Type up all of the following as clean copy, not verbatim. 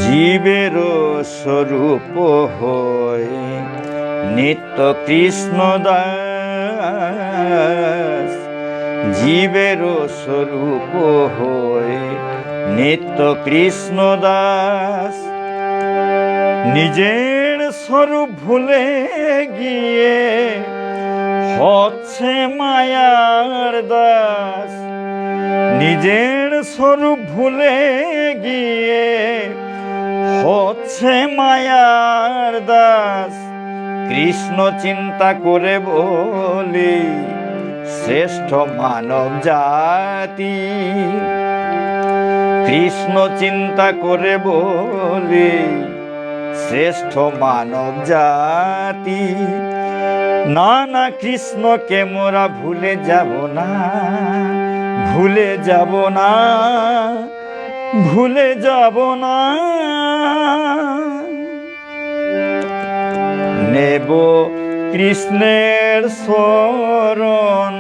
জীবের স্বরূপ হয়ে নিত্য কৃষ্ণ দাস, জীবের স্বরূপ হয়ে নিত্য কৃষ্ণ দাস, নিজের স্বরূপ ভুলে গিয়ে হচ্ছে মায়ার দাস, নিজের স্বরূপ ভুলে গিয়ে হচ্ছে মায়ার দাস। কৃষ্ণ চিন্তা করে বলি শ্রেষ্ঠ মানব জাতি, কৃষ্ণ চিন্তা করে বলি শ্রেষ্ঠ মানব জাতি। না না কৃষ্ণকে মোরা ভুলে যাব না, ভুলে যাব না, ভুলে যাব না। নেব কৃষ্ণের শরণ,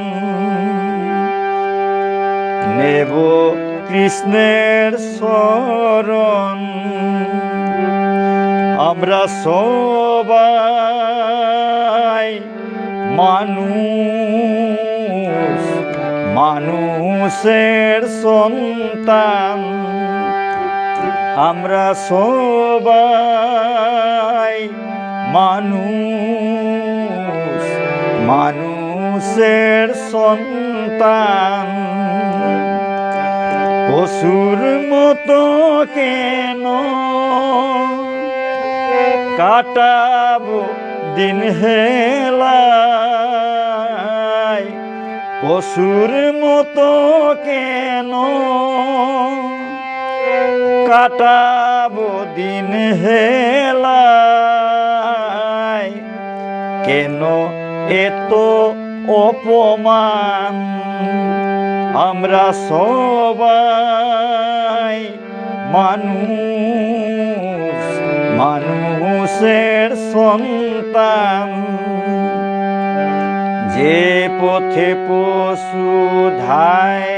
নেব কৃষ্ণের শরণ। আমরা সবাই মানুষ, মানুষের সন্তান। আমরা সবাই মানুষ, মানুষের সন্তান। পশুর মতো কেন কাটাবো দিন হেলায়, পশুর মতো কেন কাটাবো দিন হেলায়। কেন এত অপমান, আমরা সবাই মানুষ, মানুষের সন্তান। যে পথে পশু ধায়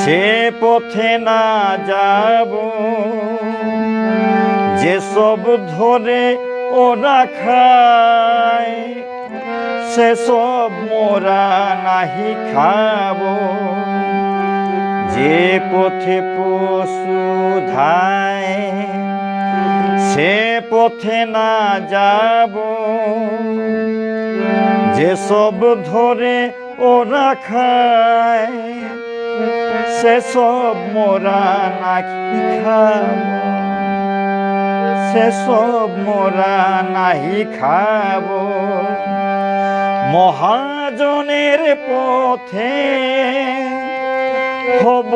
সে পথে না যাব, যেসব ধরে ওরা খায় সেসব মোরা নাহি খাবো। যে পথে পশু ধায় সে পথে না যাব, যেসব ধরে ওরা খায় সেসব মোরা নাহি খাবো, সেসব মোরা নাহি খাবো। মহাজনের পথে হব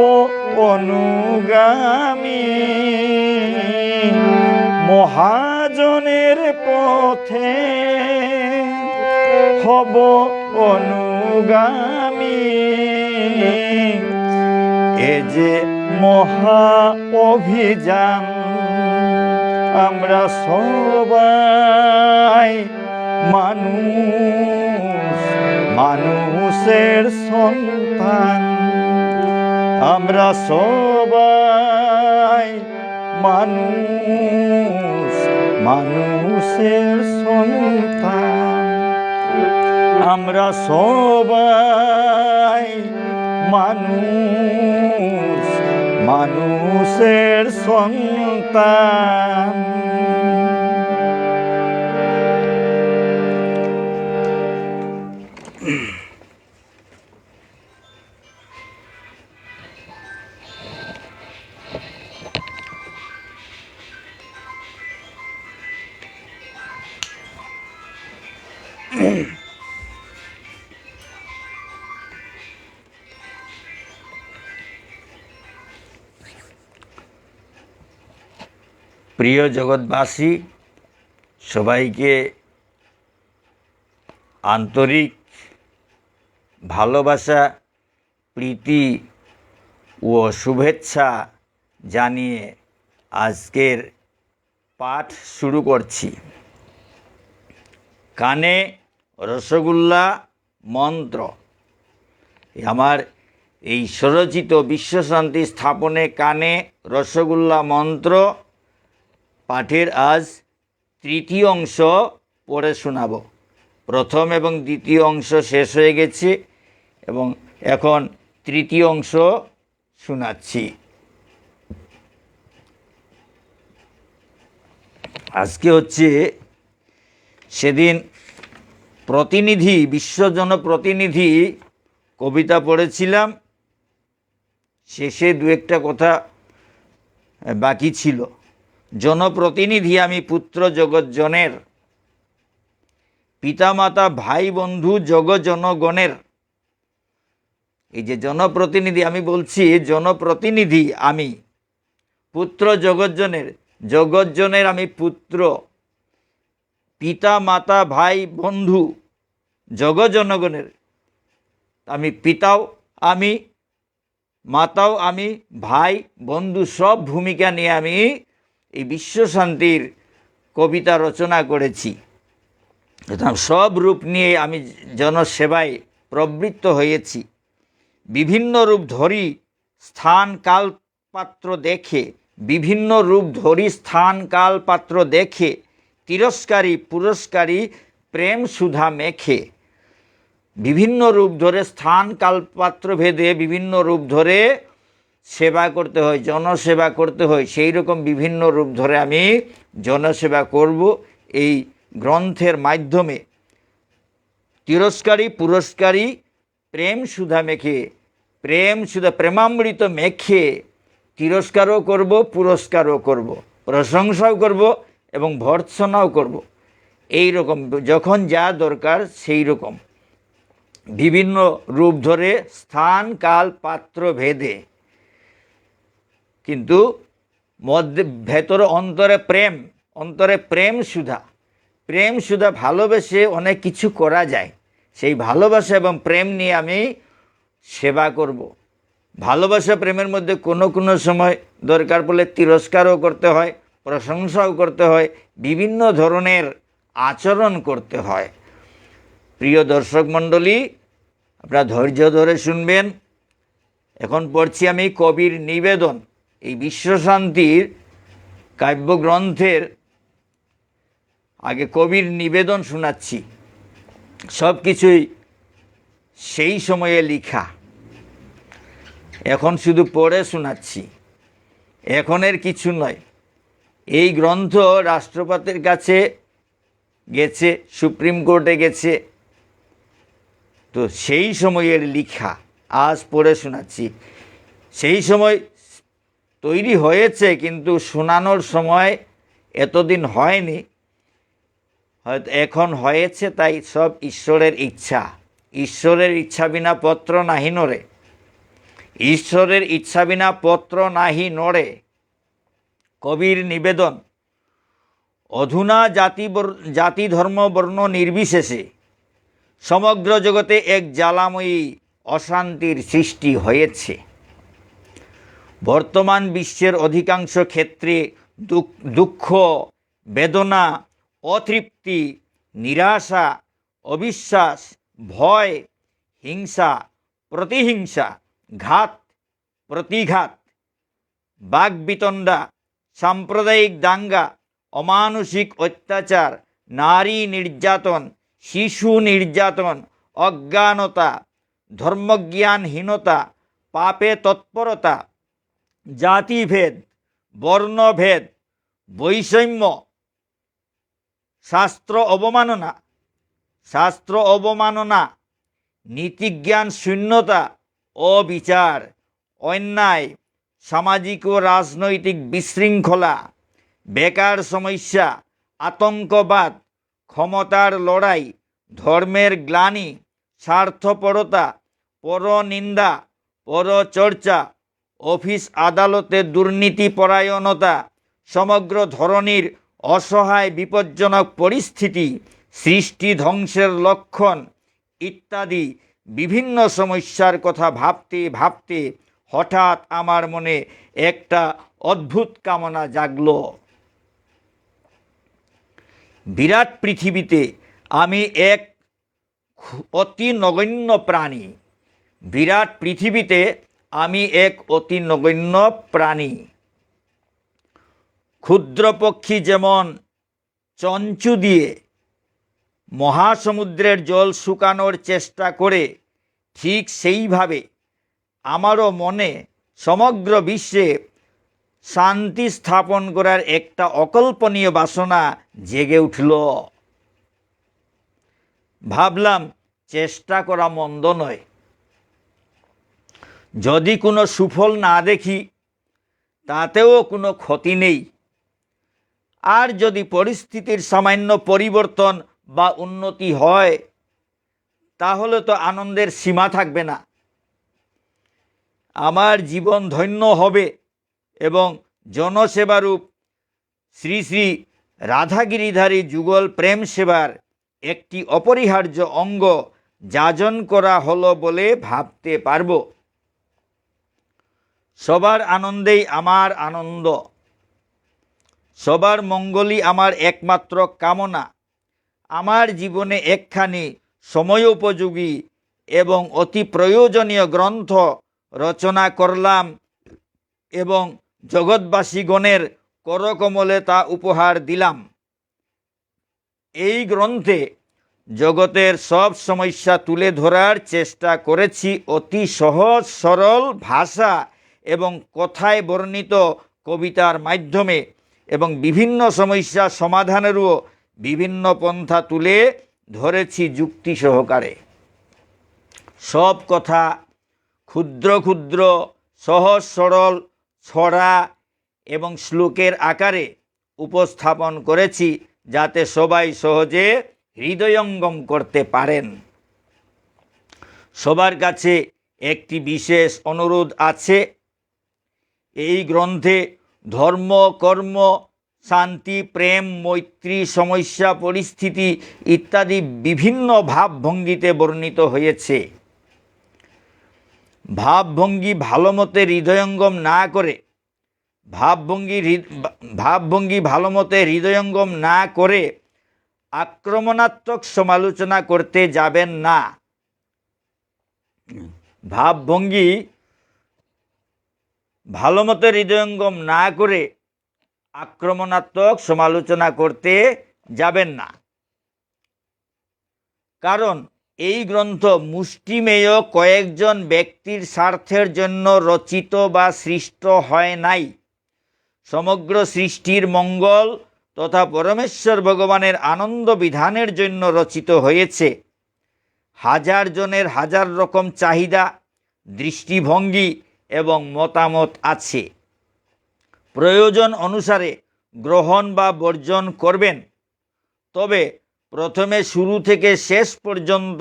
অনুগামী, মহাজনের পথে হব অনুগামী। এ যে মহা অভিযান, আমরা সবাই মানুষ, মানুষের সন্তান। আমরা সবাই মানুষ, মানুষের সন্তান। আমরা সবাই মানুষ, মানুষের সন্তান। প্রিয় জগৎবাসী, সবাইকে আন্তরিক ভালোবাসা, প্রীতি ও শুভেচ্ছা জানিয়ে আজকের পাঠ শুরু করছি। কানে রসগোল্লা মন্ত্র। আমার এই স্বরচিত বিশ্বশান্তি স্থাপনে কানে রসগোল্লা মন্ত্র পাঠের আজ তৃতীয় অংশ পড়ে শোনাব। প্রথম এবং দ্বিতীয় অংশ শেষ হয়ে গেছে এবং এখন তৃতীয় অংশ শোনাচ্ছি। আজকে হচ্ছে সেদিন প্রতিনিধি, বিশ্বজন প্রতিনিধি কবিতা পড়েছিলাম, শেষে দু একটা কথা বাকি ছিল। জনপ্রতিনিধি আমি পুত্র জগৎজনের, পিতামাতা ভাই বন্ধু জগজনগণের। এই যে জনপ্রতিনিধি, আমি বলছি জনপ্রতিনিধি আমি পুত্র জগৎজনের, জগৎজনের আমি পুত্র, পিতা মাতা ভাই বন্ধু জগজনগণের। আমি পিতাও আমি, মাতাও আমি, ভাই বন্ধু সব ভূমিকা নিয়ে আমি এই বিশ্বশান্তির কবিতা রচনা করেছি। সব রূপ নিয়ে আমি জনসেবায় প্রবৃত্ত হয়েছি। বিভিন্ন রূপ ধরি স্থান কাল পাত্র দেখে, বিভিন্ন রূপ ধরি স্থান কাল পাত্র দেখে, তিরস্কারী পুরস্কারী প্রেম সুধা মেখে। বিভিন্ন রূপ ধরে স্থান কাল পাত্র ভেদে বিভিন্ন রূপ ধরে সেবা করতে হয়, জনসেবা করতে হয়। সেই রকম বিভিন্ন রূপ ধরে আমি জনসেবা করব এই গ্রন্থের মাধ্যমে। তিরস্কারী পুরস্কারী প্রেম সুধা মেখে, প্রেম সুধা প্রেমামৃত মেখে তিরস্কারও করব, পুরস্কারও করব, প্রশংসাও করব এবং ভর্ৎসনাও করব। এই রকম যখন যা দরকার সেই রকম বিভিন্ন রূপ ধরে স্থান কাল পাত্র ভেদে, কিন্তু মধ্যে ভেতরে অন্তরে প্রেম সুধা, প্রেম সুধা ভালোবেসে অনেক কিছু করা যায়। সেই ভালোবাসা এবং প্রেম নিয়ে আমি সেবা করব। ভালোবাসা প্রেমের মধ্যে কোনো কোনো সময় দরকার পড়লে তিরস্কারও করতে হয়, প্রশংসাও করতে হয়, বিভিন্ন ধরনের আচরণ করতে হয়। প্রিয় দর্শক মণ্ডলী, আপনারা ধৈর্য ধরে শুনবেন। এখন পড়ছি আমি কবির নিবেদন। এই বিশ্বশান্তির কাব্যগ্রন্থের আগে কবির নিবেদন শোনাচ্ছি। সব কিছুই সেই সময়ে লেখা, এখন শুধু পড়ে শোনাচ্ছি, এখনের কিছু নয়। এই গ্রন্থ রাষ্ট্রপতির কাছে গেছে, সুপ্রিম কোর্টে গেছে, তো সেই সময়ের লেখা আজ পড়ে শোনাচ্ছি। সেই সময় তৈরি হয়েছে কিন্তু শোনানোর সময় এতদিন হয়নি, হয়তো এখন হয়েছে। তাই সব ঈশ্বরের ইচ্ছা, ঈশ্বরের ইচ্ছা বিনা পত্র নাহি নড়ে, ঈশ্বরের ইচ্ছা বিনা পত্র নাহি নড়ে। কবির নিবেদন। অধুনা জাতি ধর্ম বর্ণ নির্বিশেষে সমগ্র জগতে এক জ্বালাময়ী অশান্তির সৃষ্টি হয়েছে। বর্তমান বিশ্বের অধিকাংশ ক্ষেত্রে দুঃখ, বেদনা, অতৃপ্তি, নিরাশা, অবিশ্বাস, ভয়, হিংসা, প্রতিহিংসা, ঘাত প্রতিঘাত, বাগবিতণ্ডা, সাম্প্রদায়িক দাঙ্গা, অমানুষিক অত্যাচার, নারী নির্যাতন, শিশু নির্যাতন, অজ্ঞানতা, ধর্মজ্ঞানহীনতা, পাপে তৎপরতা, জাতিভেদ, বর্ণভেদ, বৈষম্য, শাস্ত্র অবমাননা, নীতিজ্ঞান শূন্যতা, অবিচার, অন্যায়, সামাজিক ও রাজনৈতিক বিশৃঙ্খলা, বেকার সমস্যা, আতঙ্কবাদ, ক্ষমতার লড়াই, ধর্মের গ্লানি, স্বার্থপরতা, পরনিন্দা, পরচর্চা, অফিস আদালতে দুর্নীতিপরায়ণতা, সমগ্র ধরনের অসহায় বিপজ্জনক পরিস্থিতি, সৃষ্টি ধ্বংসের লক্ষণ ইত্যাদি বিভিন্ন সমস্যার কথা ভাবতে ভাবতে হঠাৎ আমার মনে একটা অদ্ভুত কামনা জাগল। বিরাট পৃথিবীতে আমি এক অতি নগণ্য প্রাণী। বিরাট পৃথিবীতে আমি এক অতি নগণ্য প্রাণী। ক্ষুদ্র পক্ষী যেমন চঞ্চু দিয়ে মহাসমুদ্রের জল শুকানোর চেষ্টা করে, ঠিক সেইভাবে আমারও মনে সমগ্র বিশ্বে শান্তি স্থাপন করার একটা অকল্পনীয় বাসনা জেগে উঠল। ভাবলাম চেষ্টা করা মন্দ নয়। যদি কোনো সুফল না দেখি তাতেও কোনো ক্ষতি নেই। আর যদি পরিস্থিতির সামান্য পরিবর্তন বা উন্নতি হয় তাহলে তো আনন্দের সীমা থাকবে না। আমার জীবন ধন্য হবে এবং জনসেবারূপ শ্রী শ্রী রাধাগিরিধারী যুগল প্রেম সেবার একটি অপরিহার্য অঙ্গ যাজন করা হলো বলে ভাবতে পারব। সবার আনন্দেই আমার আনন্দ, সবার মঙ্গলই আমার একমাত্র কামনা। আমার জীবনে একখানি সময়োপযোগী এবং অতি প্রয়োজনীয় গ্রন্থ রচনা করলাম এবং জগৎবাসীগণের করকমলে তা উপহার দিলাম। এই গ্রন্থে জগতের সব সমস্যা তুলে ধরার চেষ্টা করেছি অতি সহজ সরল ভাষা এবং কথায় বর্ণিত কবিতার মাধ্যমে, এবং বিভিন্ন সমস্যা সমাধানেরও বিভিন্ন পন্থা তুলে ধরেছি যুক্তি সহকারে। সব কথা ক্ষুদ্র ক্ষুদ্র সহজ সরল ছড়া এবং শ্লোকের আকারে উপস্থাপন করেছি, যাতে সবাই সহজে হৃদয়ঙ্গম করতে পারেন। সবার কাছে একটি বিশেষ অনুরোধ আছে। এই গ্রন্থে ধর্ম, কর্ম, শান্তি, প্রেম, মৈত্রী, সমস্যা, পরিস্থিতি ইত্যাদি বিভিন্ন ভাবভঙ্গিতে বর্ণিত হয়েছে। ভাবভঙ্গি ভালোমতে হৃদয়ঙ্গম না করে হৃদয়ঙ্গম না করে আক্রমণাত্মক সমালোচনা করতে যাবেন না। ভাবভঙ্গি ভালোমতো হৃদয়ঙ্গম না করে আক্রমণাত্মক সমালোচনা করতে যাবেন না। কারণ এই গ্রন্থ মুষ্টিমেয় কয়েকজন ব্যক্তির স্বার্থের জন্য রচিত বা সৃষ্ট হয় নাই। সমগ্র সৃষ্টির মঙ্গল তথা পরমেশ্বর ভগবানের আনন্দ বিধানের জন্য রচিত হয়েছে। হাজার জনের হাজার রকম চাহিদা, দৃষ্টিভঙ্গি এবং মতামত আছে। প্রয়োজন অনুসারে গ্রহণ বা বর্জন করবেন, তবে প্রথমে শুরু থেকে শেষ পর্যন্ত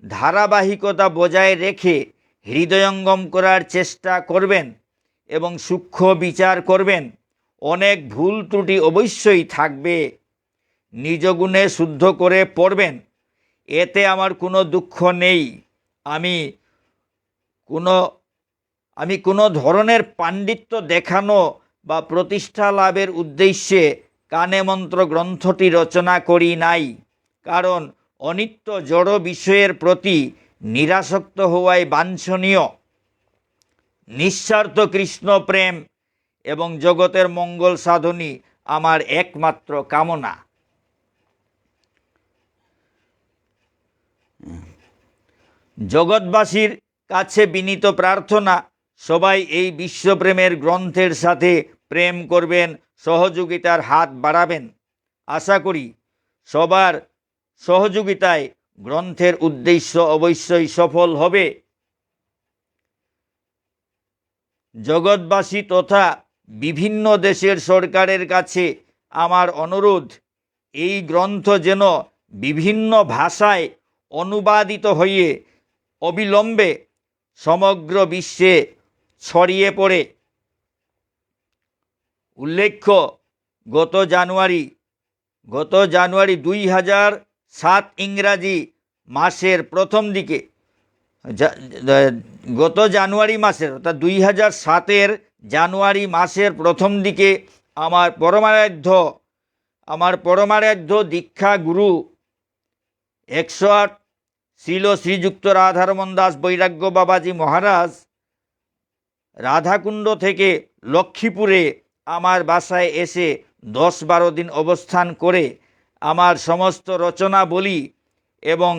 ধারাবাহিকতা বজায় রেখে হৃদয়ঙ্গম করার চেষ্টা করবেন এবং সূক্ষ্ম বিচার করবেন। অনেক ভুল ত্রুটি অবশ্যই থাকবে, নিজ গুণে শুদ্ধ করে পড়বেন। এতে আমার কোনো দুঃখ নেই। আমি কোনো ধরনের পাণ্ডিত্য দেখানো বা প্রতিষ্ঠা লাভের উদ্দেশ্যে কানে মন্ত্র গ্রন্থটি রচনা করি নাই। কারণ অনিত্য জড় বিষয়ের প্রতি নিরাসক্ত হওয়াই বাঞ্ছনীয়। নিঃস্বার্থ কৃষ্ণ প্রেম এবং জগতের মঙ্গল সাধনই আমার একমাত্র কামনা। জগৎবাসীর কাছে বিনীত প্রার্থনা, সবাই এই বিশ্বপ্রেমের গ্রন্থের সাথে প্রেম করবেন, সহযোগিতার হাত বাড়াবেন। আশা করি সবার সহযোগিতায় গ্রন্থের উদ্দেশ্য অবশ্যই সফল হবে। জগৎবাসী তথা বিভিন্ন দেশের সরকারের কাছে আমার অনুরোধ, এই গ্রন্থ যেন বিভিন্ন ভাষায় অনুবাদিত হয়ে অবিলম্বে সমগ্র বিশ্বে ছড়িয়ে পড়ে। উল্লেখ্য, গত জানুয়ারি 2007 ইংরাজি মাসের প্রথম দিকে, গত জানুয়ারি মাসের অর্থাৎ 2007 জানুয়ারি মাসের প্রথম দিকে আমার পরমারাধ্য দীক্ষা গুরু 108 শ্রীল শ্রীযুক্ত রাধারমন দাস বৈরাগ্য বাবাজি মহারাজ রাধাকুণ্ড থেকে লক্ষ্মীপুরে আমার বাসায় এসে 10-12 দিন অবস্থান করে আমার সমস্ত রচনাবলী এবং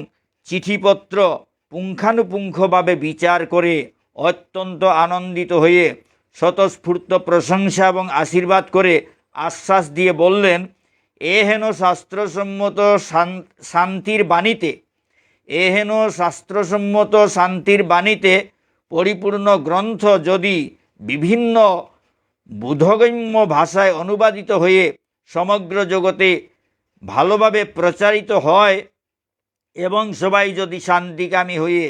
চিঠিপত্র পুঙ্খানুপুঙ্খভাবে বিচার করে অত্যন্ত আনন্দিত হয়ে স্বতঃস্ফূর্ত প্রশংসা এবং আশীর্বাদ করে আশ্বাস দিয়ে বললেন, এহেন শাস্ত্রসম্মত শান্তির বাণীতে শান্তির বাণীতে পরিপূর্ণ গ্রন্থ যদি বিভিন্ন বোধগম্য ভাষায় অনুবাদিত হয়ে সমগ্র জগতে ভালোভাবে প্রচারিত হয় এবং সবাই যদি শান্তিকামী হয়ে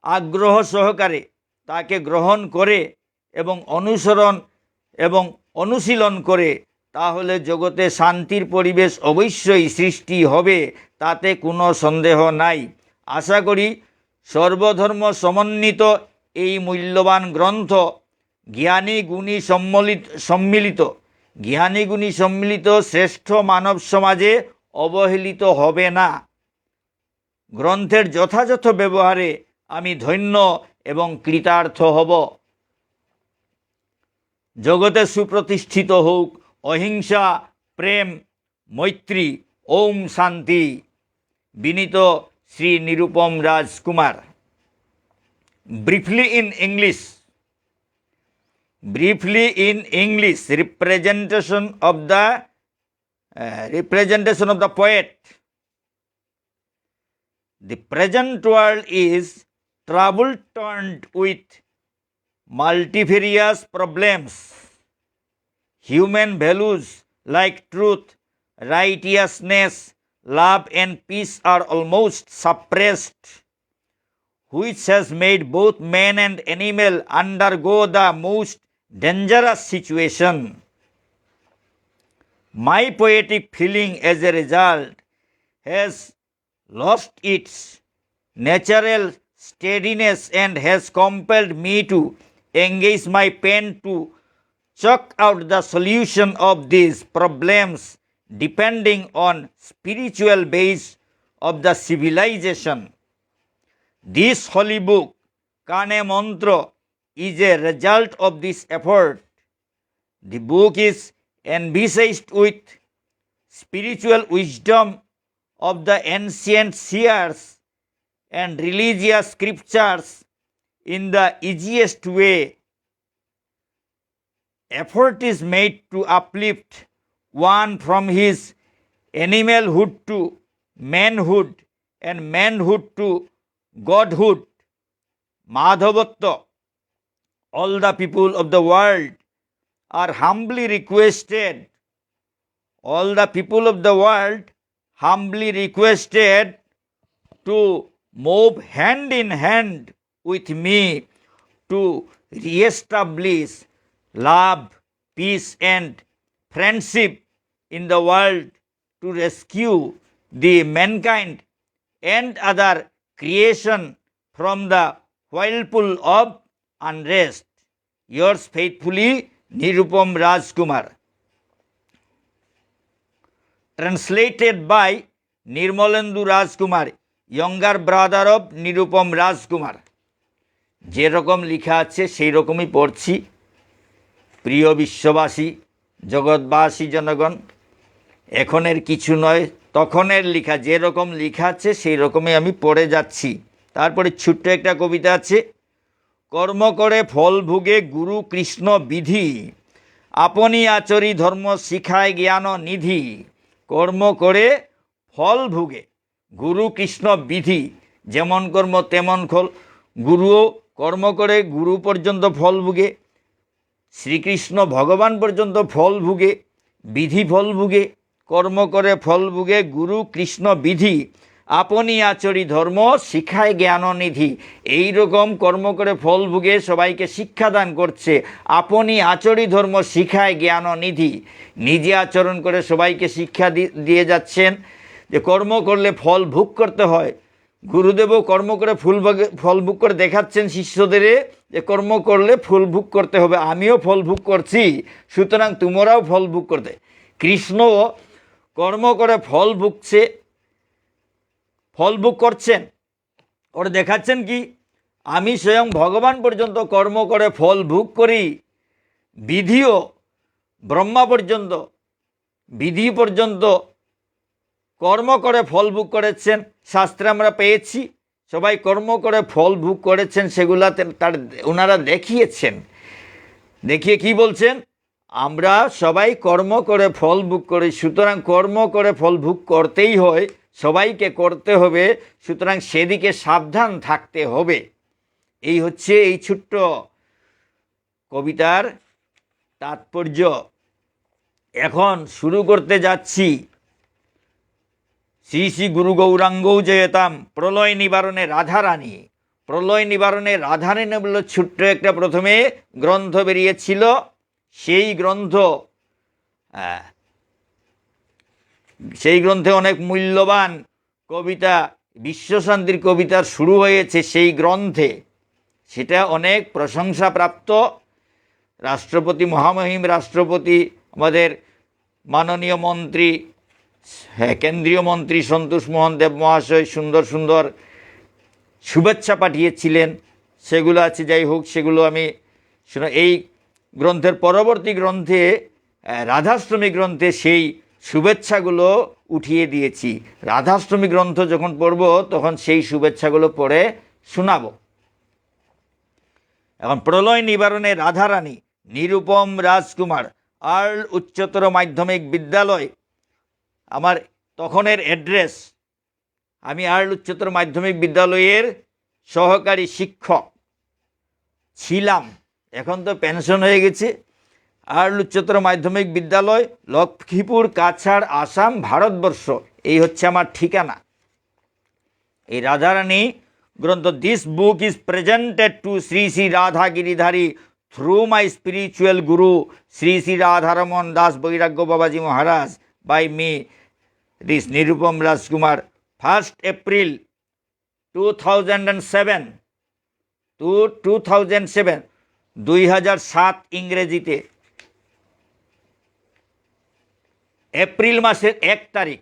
আগ্রহ সহকারে তাকে গ্রহণ করে এবং অনুসরণ এবং অনুশীলন করে, তাহলে জগতে শান্তির পরিবেশ অবশ্যই সৃষ্টি হবে, তাতে কোনো সন্দেহ নাই। আশা করি সর্বধর্ম সমন্বিত এই মূল্যবান গ্রন্থ জ্ঞানী গুণী সম্মিলিত শ্রেষ্ঠ মানব সমাজে অবহেলিত হবে না। গ্রন্থের যথাযথ ব্যবহারে আমি ধন্য এবং কৃতার্থ হব। জগতে সুপ্রতিষ্ঠিত হোক অহিংসা, প্রেম, মৈত্রী। ওম শান্তি। বিনীত শ্রী নিরুপম রাজকুমার। Briefly in English, representation of the poet. The present world is trouble-torn with multifarious problems. Human values like truth, righteousness, love and peace are almost suppressed, which has made both man and animal undergo the most dangerous situation. My poetic feeling as a result has lost its natural steadiness and has compelled me to engage my pen to chalk out the solution of these problems depending on spiritual base of the civilization. This holy book, KAANE Mantra, is a result of this effort. The book is envisaged with spiritual wisdom of the ancient seers and religious scriptures in the easiest way. Effort is made to uplift one from his animalhood to manhood and manhood to godhood. Madhavatta. All the people of the world are humbly requested. To move hand in hand with me to re-establish love, peace and friendship in the world, to rescue the mankind and other creation from the whirlpool of unrest. Yours faithfully, Nirupam Rajkumar. Translated by Nirmalendu Rajkumar, younger brother of Nirupam Rajkumar. যেরকম লেখা আছে সেই রকমই পড়ছি। প্রিয় বিশ্ববাসী, জগৎবাসী জনগণ, এখনের কিছু নয়, তখনের লেখা, যেরকম লেখা আছে সেই রকমই আমি পড়ে যাচ্ছি। তারপরে ছোট্ট একটা কবিতা আছে। কর্ম করে ফল ভোগে গুরু কৃষ্ণ বিধি, আপনি আচরি ধর্ম শিখায় জ্ঞান নিধি। কর্ম করে ফল ভোগে গুরু কৃষ্ণ বিধি, যেমন কর্ম তেমন ফল। গুরুও কর্ম করে গুরু পর্যন্ত ফল ভোগে, শ্রীকৃষ্ণ ভগবান পর্যন্ত ফল ভোগে, বিধি ফল ভোগে। কর্ম করে ফল ভোগে গুরু কৃষ্ণ বিধি, আপনি আচরি ধর্ম শিখায় জ্ঞান নিধি। এই রকম কর্ম করে ফল ভোগে সবাইকে শিক্ষাদান করছে। আপনি আচরি ধর্ম শিখায় জ্ঞান নিধি, নিজে আচরণ করে সবাইকে শিক্ষা দিয়ে যাচ্ছেন যে কর্ম করলে ফল ভোগ করতে হয়। গুরুদেবও কর্ম করে ফল ভোগ করে দেখাচ্ছেন শিষ্যদের যে কর্ম করলে ফল ভোগ করতে হবে। আমিও ফল ভোগ করছি, সুতরাং তোমরাও ফল ভোগ করতে। কৃষ্ণও কর্ম করে ফল ভুগছে, ফল ভোগ করছেন। ওরা দেখাচ্ছেন কি, আমি স্বয়ং ভগবান পর্যন্ত কর্ম করে ফল ভোগ করি, বিধিও ব্রহ্মা পর্যন্ত বিধি পর্যন্ত কর্ম করে ফল ভোগ করেছেন। শাস্ত্রে আমরা পেয়েছি সবাই কর্ম করে ফল ভোগ করেছেন, সেগুলাতে ওনারা দেখিয়েছেন। দেখিয়ে কি বলছেন, আমরা সবাই কর্ম করে ফল ভোগ করি, সুতরাং কর্ম করে ফল ভোগ করতেই হয়, সবাইকে করতে হবে, সুতরাং সেদিকে সাবধান থাকতে হবে। এই হচ্ছে এই ছোট্ট কবিতার তাৎপর্য। এখন শুরু করতে যাচ্ছি। শ্রী শ্রী গুরু গৌরাঙ্গৌ জয়তাম, প্রলয় নিবারণে রাধারানী। প্রলয় নিবারণে রাধারানী বলল ছোট্ট একটা প্রথমে গ্রন্থ বেরিয়েছিল। সেই গ্রন্থে অনেক মূল্যবান কবিতা, বিশ্বশান্তির কবিতা শুরু হয়েছে সেই গ্রন্থে। সেটা অনেক প্রশংসাপ্রাপ্ত। রাষ্ট্রপতি, মহামহিম রাষ্ট্রপতি, আমাদের মাননীয় মন্ত্রী, কেন্দ্রীয় মন্ত্রী সন্তোষ মোহন দেব মহাশয় সুন্দর সুন্দর শুভেচ্ছা পাঠিয়েছিলেন, সেগুলো আছে। যাই হোক, সেগুলো আমি এই গ্রন্থের পরবর্তী গ্রন্থে, রাধাষ্টমী গ্রন্থে সেই শুভেচ্ছাগুলো উঠিয়ে দিয়েছি। রাধাষ্টমী গ্রন্থ যখন পড়ব তখন সেই শুভেচ্ছাগুলো পড়ে শোনাব। এখন প্রলয় নিবারণে রাধারানী, নিরুপম রাজকুমার, আর্ল উচ্চতর মাধ্যমিক বিদ্যালয় আমার তখনের অ্যাড্রেস। আমি আর্ল উচ্চতর মাধ্যমিক বিদ্যালয়ের সহকারী শিক্ষক ছিলাম, এখন তো পেনশন হয়ে গেছে। আর্ল উচ্চতর মাধ্যমিক বিদ্যালয়, লক্ষ্মীপুর, কাছাড়, আসাম, ভারতবর্ষ, এই হচ্ছে আমার ঠিকানা। এই রাধারানী গ্রন্থ, this book is presented to Shri Shri Radha Giridhari through my spiritual guru Shri Shri Radharaman Das Bairagya Babaji Maharaj by me this Nirupam Rajkumar 1st April 2007 2007 ইংরেজিতে, এপ্রিল মাসের 1 তারিখ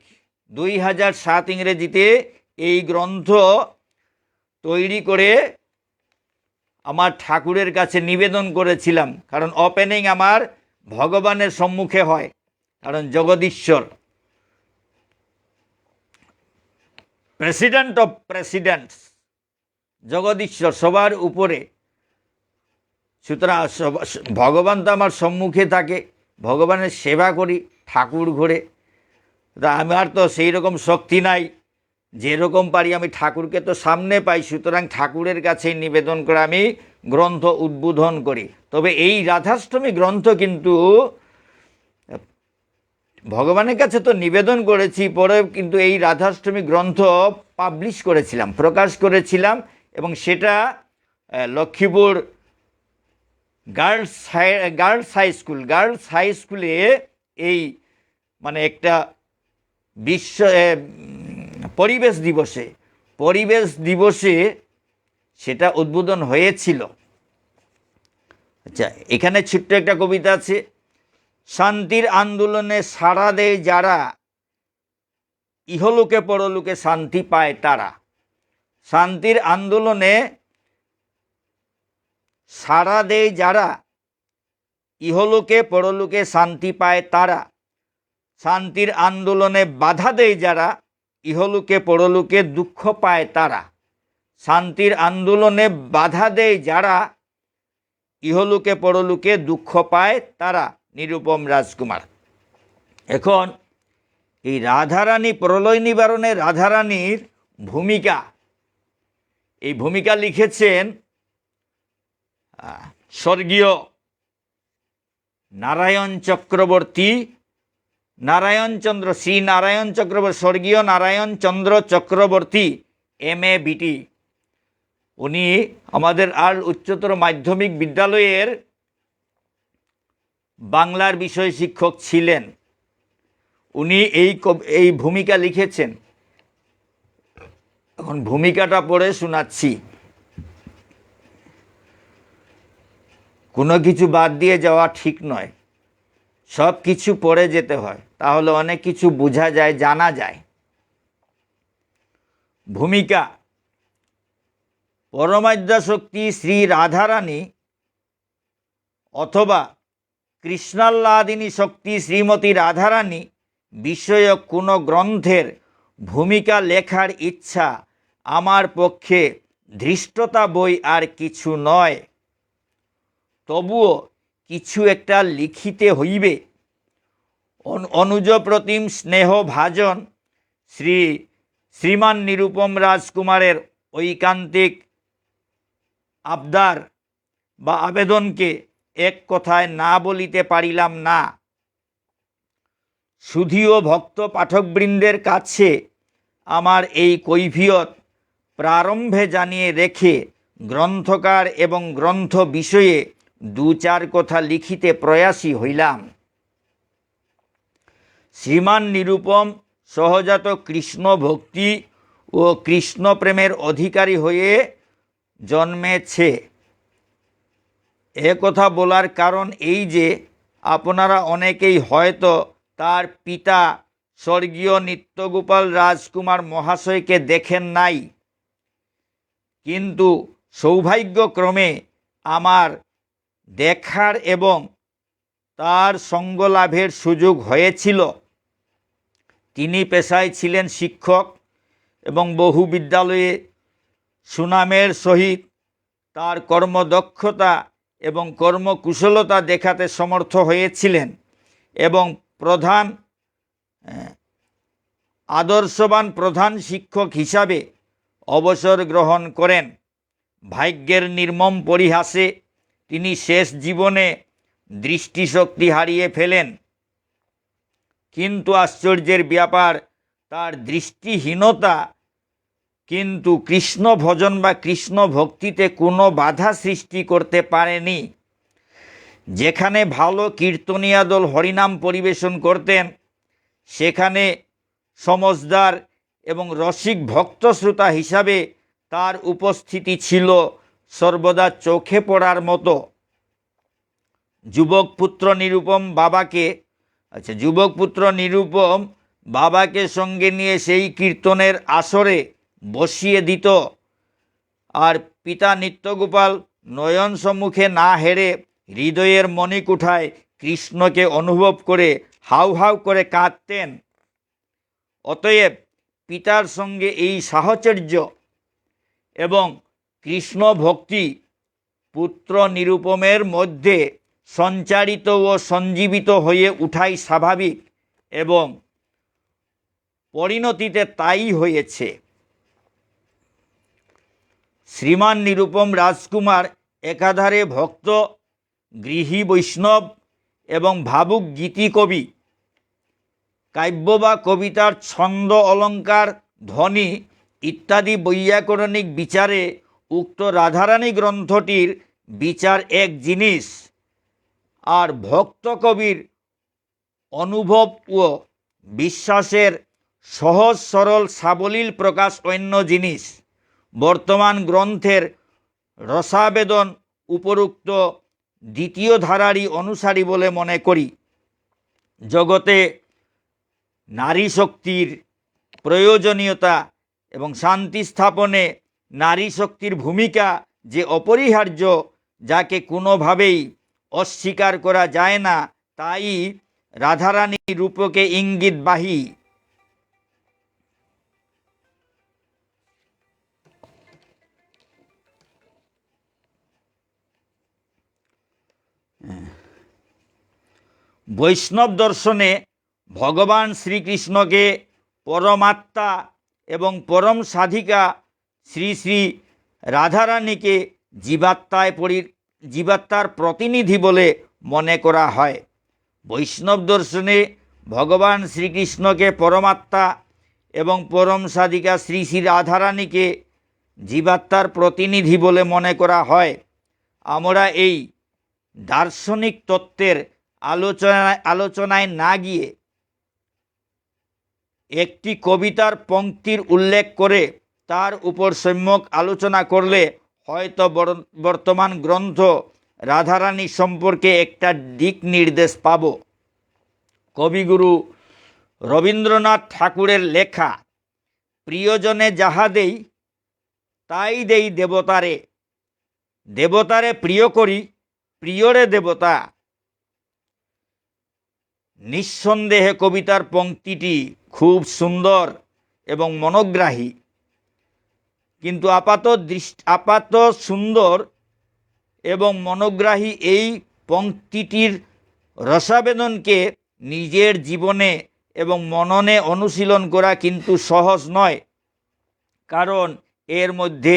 2007 ইংরেজিতে এই গ্রন্থ তৈরি করে আমার ঠাকুরের কাছে নিবেদন করেছিলাম। কারণ ওপেনিং আমার ভগবানের সম্মুখে হয়, কারণ জগদীশ্বর, প্রেসিডেন্ট অফ প্রেসিডেন্টস, জগদীশ্বর সবার উপরে। সুতরাং ভগবান তো আমার সম্মুখে থাকে, ভগবানের সেবা করি ঠাকুর ঘরে। আমার তো সেই রকম শক্তি নাই, যেরকম পারি আমি ঠাকুরকে তো সামনে পাই, সুতরাং ঠাকুরের কাছেই নিবেদন করে আমি গ্রন্থ উদ্বোধন করি। তবে এই রাধাষ্টমী গ্রন্থ কিন্তু ভগবানের কাছে তো নিবেদন করেছি, পরে কিন্তু এই রাধাষ্টমী গ্রন্থ পাবলিশ করেছিলাম, প্রকাশ করেছিলাম, এবং সেটা লক্ষ্মীপুর গার্লস হাই স্কুলে এই মানে একটা পরিবেশ দিবসে সেটা উদ্বোধন হয়েছিল। আচ্ছা, এখানে ছোট্ট একটা কবিতা আছে। শান্তির আন্দোলনে সাড়া দেয় যারা, ইহলোকে পরলোকে শান্তি পায় তারা। শান্তির আন্দোলনে সাড়া দেয় যারা, ইহলোকে পরলোকে শান্তি পায় তারা। শান্তির আন্দোলনে বাধা দেয় যারা, ইহলোকে পরলোকে দুঃখ পায় তারা। শান্তির আন্দোলনে বাধা দেয় যারা, ইহলোকে পরলোকে দুঃখ পায় তারা। নিরুপম রাজকুমার। এখন এই রাধারানী, প্রলয় নিবারণে রাধারানীর ভূমিকা, এই ভূমিকা লিখেছেন স্বর্গীয় নারায়ণ চক্রবর্তী, শ্রী নারায়ণ চক্রবর্তী, স্বর্গীয় নারায়ণ চন্দ্র চক্রবর্তী, MA BT। উনি আমাদের আর উচ্চতর মাধ্যমিক বিদ্যালয়ের বাংলার বিষয় শিক্ষক ছিলেন। উনি এই ভূমিকা লিখেছেন। এখন ভূমিকাটা পড়ে শোনাচ্ছি। কোনো কিছু বাদ দিয়ে যাওয়া ঠিক নয়, সব কিছু পড়ে যেতে হয়, তাহলে অনেক কিছু বোঝা যায়, জানা যায়। ভূমিকা। পরমাদ্যাশক্তি শ্রী রাধারানী অথবা কৃষ্ণাহ্লাদিনী শক্তি শ্রীমতী রাধারানী বিষয়ক কোনো গ্রন্থের ভূমিকা লেখার ইচ্ছা আমার পক্ষে ধৃষ্টতা বই আর কিছু নয়। তবুও কিছু একটা লিখিতে হইবে। অনুজ প্রতিম স্নেহভাজন শ্রীমান নিরুপম রাজকুমারের ঐকান্তিক আবদার বা আবেদনকে এক কথায় না বলিতে পারিলাম না। শুধুও ভক্ত পাঠকবৃন্দের কাছে আমার এই কৈফিয়ত প্রারম্ভে জানিয়ে রেখে গ্রন্থকার এবং গ্রন্থ বিষয়ে দু চার কথা লিখিতে প্রয়াসী হইলাম। শ্রীমান নিরুপম সহজাত কৃষ্ণ ভক্তি ও কৃষ্ণ প্রেমের অধিকারী হয়ে জন্মেছে। এ কথা বলার কারণ এই যে আপনারা অনেকেই হয়তো তার পিতা স্বর্গীয় নিত্যগোপাল রাজকুমার মহাশয়কে দেখেন নাই, কিন্তু সৌভাগ্যক্রমে আমার দেখার এবং তার সঙ্গ লাভের সুযোগ হয়েছিল। তিনি পেশায় ছিলেন শিক্ষক এবং বহু বিদ্যালয়ে সুনামের সহিত তার কর্মদক্ষতা এবং কর্মকুশলতা দেখাতে সমর্থ হয়েছিলেন এবং আদর্শবান প্রধান শিক্ষক হিসাবে অবসর গ্রহণ করেন। ভাগ্যের নির্মম পরিহাসে তিনি শেষ জীবনে দৃষ্টিশক্তি হারিয়ে ফেলেন। কিন্তু আশ্চর্যের ব্যাপার, তার দৃষ্টিহীনতা কিন্তু কৃষ্ণ ভজন বা কৃষ্ণ ভক্তিতে কোনো বাধা সৃষ্টি করতে পারেনি। যেখানে ভালো কীর্তনিয়া দল হরিনাম পরিবেশন করতেন, সেখানে সমজদার এবং রসিক ভক্ত শ্রোতা হিসাবে তার উপস্থিতি ছিল সর্বদা চোখে পড়ার মতো। যুবক পুত্র নিরুপম বাবাকে সঙ্গে নিয়ে সেই কীর্তনের আসরে বসিয়ে দিত, আর পিতা নিত্যগোপাল নয়ন সম্মুখে না হেরে হৃদয়ের মণিকুঠায় কৃষ্ণকে অনুভব করে হাউ হাউ করে কাঁদতেন। অতএব পিতার সঙ্গে এই সাহচর্য এবং কৃষ্ণ ভক্তি পুত্র নিরুপমের মধ্যে সঞ্চারিত ও সঞ্জীবিত হয়ে উঠাই স্বাভাবিক এবং পরিণতিতে তাই হয়েছে। শ্রীমান নিরুপম রাজকুমার একাধারে ভক্ত, গৃহী বৈষ্ণব এবং ভাবুক গীতি কবি। কাব্য বা কবিতার ছন্দ, অলঙ্কার, ধ্বনি ইত্যাদি বৈয়াকরণিক বিচারে উক্ত রাধারানী গ্রন্থটির বিচার এক জিনিস, আর ভক্ত কবির অনুভব ও বিশ্বাসের সহজ সরল সাবলীল প্রকাশ অন্য জিনিস। বর্তমান গ্রন্থের রসাবেদন উপরোক্ত দ্বিতীয় ধারারই অনুসারী বলে মনে করি। জগতে নারী শক্তির প্রয়োজনীয়তা এবং শান্তি স্থাপনে নারী শক্তির ভূমিকা যে অপরিহার্য, যাকে কোনোভাবেই অস্বীকার করা যায় না, তাই রাধারানী রূপকে ইঙ্গিতবাহী। বৈষ্ণব দর্শনে ভগবান শ্রীকৃষ্ণকে পরমাত্মা এবং পরম সাধিকা শ্রী শ্রী রাধারানীকে জীবাত্মার প্রতিনিধি বলে মনে করা হয়। বৈষ্ণব দর্শনে ভগবান শ্রীকৃষ্ণকে পরমাত্মা এবং পরম সাধিকা শ্রী শ্রী রাধারানীকে জীবাত্মার প্রতিনিধি বলে মনে করা হয়। আমরা এই দার্শনিক তত্ত্বের আলোচনায় না গিয়ে একটি কবিতার পংক্তির উল্লেখ করে তার উপর সম্যক আলোচনা করলে হয়তো বর্তমান গ্রন্থ রাধারানী সম্পর্কে একটা দিক নির্দেশ পাব। কবিগুরু রবীন্দ্রনাথ ঠাকুরের লেখা প্রিয়জনে যাহা দেই তাই দেই দেবতারে, দেবতারে প্রিয় করি, প্রিয়রে দেবতা। নিঃসন্দেহে কবিতার পংক্তিটি খুব সুন্দর এবং মনোগ্রাহী, কিন্তু আপাত সুন্দর এবং মনোগ্রাহী এই পংক্তিটির রসাবেদনকে নিজের জীবনে এবং মননে অনুশীলন করা কিন্তু সহজ নয়, কারণ এর মধ্যে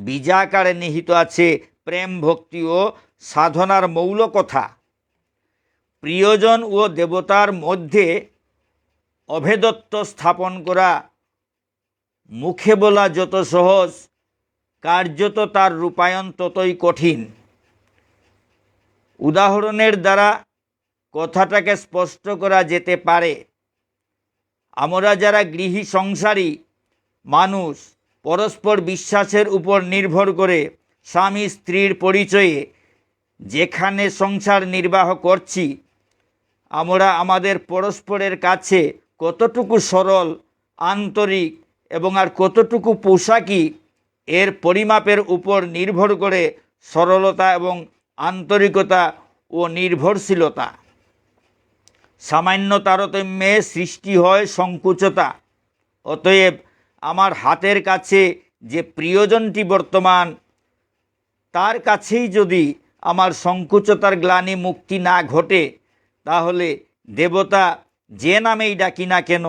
বীজাকারে নিহিত আছে প্রেম, ভক্তি ও সাধনার মৌল কথা। প্রিয়জন ও দেবতার মধ্যে অভেদত্ব স্থাপন করা মুখে বলা যত সহজ, কার্যত তার রূপায়ণ ততই কঠিন। উদাহরণের দ্বারা কথাটাকে স্পষ্ট করা যেতে পারে। আমরা যারা গৃহী সংসারী মানুষ, পরস্পর বিশ্বাসের উপর নির্ভর করে স্বামী স্ত্রীর পরিচয়ে যেখানে সংসার নির্বাহ করছি, আমরা আমাদের পরস্পরের কাছে কতটুকু সরল, আন্তরিক এবং আর কতটুকু পোশাকি, এর পরিমাপের উপর নির্ভর করে সরলতা এবং আন্তরিকতা ও নির্ভরশীলতা। সামান্য তারতম্যে সৃষ্টি হয় সংকুচতা। অতএব আমার হাতের কাছে যে প্রিয়জনটি বর্তমান, তার কাছেই যদি আমার সংকুচতার গ্লানি মুক্তি না ঘটে, তাহলে দেবতা যে নামেই ডাকি না কেন,